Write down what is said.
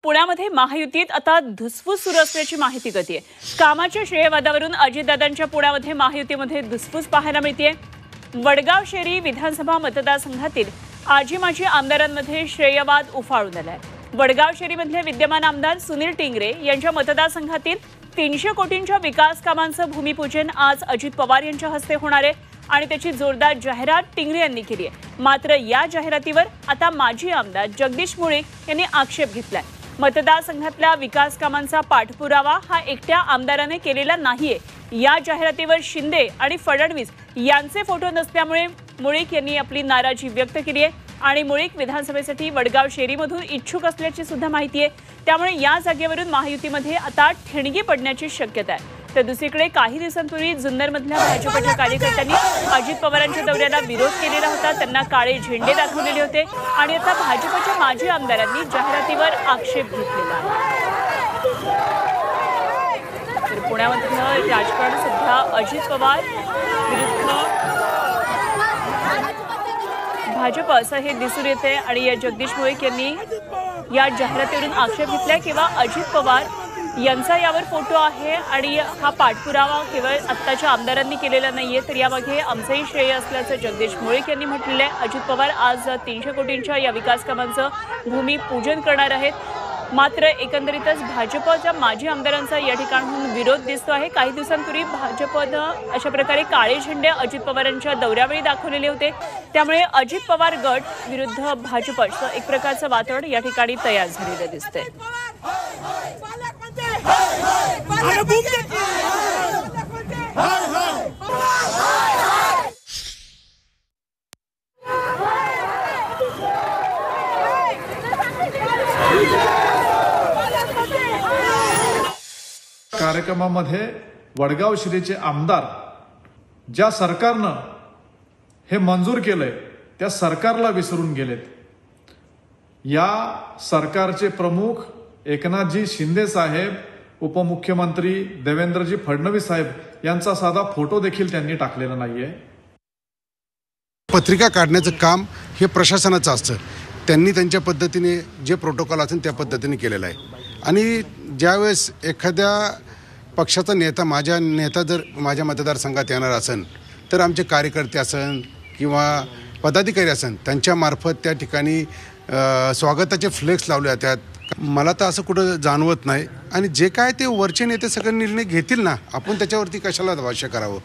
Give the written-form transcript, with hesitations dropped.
पुण्यामध्ये महायुतीत आता धुसफूस सुरू असल्याची माहिती कळतेय। कामाच्या श्रेयवादावरून अजितदादांच्या पुण्यामध्ये महायुतीमध्ये धुसफूस पाहायला मिळतेय। वडगाव शेरी विधानसभा मतदारसंघातील आजी माजी आमदारांमध्ये श्रेयवाद उफाळून आलाय। वडगाव शेरीमधले विद्यमान आमदार सुनील टिंगरे यांच्या मतदारसंघातील 300 कोटींच्या विकास कामांचं भूमिपूजन आज अजित पवार यांच्या हस्ते होणार आहे आणि त्याची जोरदार जाहिरात टिंगरे यांनी केली आहे। मात्र या जाहिरातीवर आता माजी आमदार जगदीश मुळीक यांनी आक्षेप घेतलाय। मतदारसंघातल्या विकास कामांचा पाठपुरावा हा एकट्या आमदाराने केलेला नाहीये। या जाहिरातीवर शिंदे आणि फडणवीस यांचे फोटो नसल्यामुळे मुळीक यांनी आपली नाराजी व्यक्त केली आहे आणि मुळीक विधानसभेसाठी वडगाव शेरीमधून इच्छुक असल्याची सुद्धा माहिती आहे। त्यामुळे या जागेवरून महायुतीमध्ये आता ठिणगी पडण्याची शक्यता आहे। तर दुसरीकडे काही दिवसांपूर्वी जुन्नरमधल्या भाजपच्या कार्यकर्त्यांनी अजित पवारांच्या दौऱ्याला विरोध केलेला होता, त्यांना काळे झेंडे दाखवलेले होते आणि आता भाजपच्या माजी आमदारांनी जाहिरातीवर आक्षेप घेतलेला आहे। तर पुण्यामधलं राजकारण सध्या अजित पवार विरुद्ध भाजप असं हे दिसून येते आणि या जगदीश मुळीक यांनी या जाहिरातीवरून आक्षेप घेतलाय। किंवा अजित पवार यांचा यावर फोटो आहे आणि हा पाठपुरावा केवळ आत्ताच्या आमदारांनी केलेला नाहीये, तर यामागे आमचंही श्रेय असल्याचं जगदीश मुळीक यांनी म्हटलेलं आहे। अजित पवार आज 300 कोटींच्या या विकास कामांचं भूमिपूजन करणार आहेत। मात्र एकंदरीतच भाजपच्या माजी आमदारांचा या ठिकाणाहून विरोध दिसतो आहे। काही दिवसांपूर्वी भाजपनं अशा प्रकारे काळे झेंडे अजित पवारांच्या दौऱ्यावेळी दाखवलेले होते, त्यामुळे अजित पवार गट विरुद्ध भाजप असं एक प्रकारचं वातावरण या ठिकाणी तयार झालेलं दिसतंय। कार्यक्रमामध्ये वडगाव शेरीचे आमदार ज्या सरकारनं हे मंजूर केलंय त्या सरकारला विसरून गेलेत। या सरकारचे प्रमुख एकनाथजी शिंदे साहेब, उपमुख्यमंत्री देवेंद्रजी फडणवीस साहेब यांचा साधा फोटो देखील त्यांनी टाकलेला नाहीये। पत्रिका काढण्याचं काम हे प्रशासनाचं असतं, त्यांनी त्यांच्या पद्धतीने जे प्रोटोकॉल असेल त्या पद्धतीने केलेलं आहे। आणि ज्यावेळेस एखाद्या पक्षाचा नेता जर माझ्या मतदारसंघात येणार असेल तर आमचे कार्यकर्ते असेल किंवा पदाधिकारी असेल त्यांच्यामार्फत त्या ठिकाणी स्वागताचे फ्लेक्स लावले जातात। मला तर असं कुठं जाणवत नाही आणि जे काय ते वरचे नेते सगळे निर्णय घेतील ना, आपण त्याच्यावरती कशाला भाष्य करावं।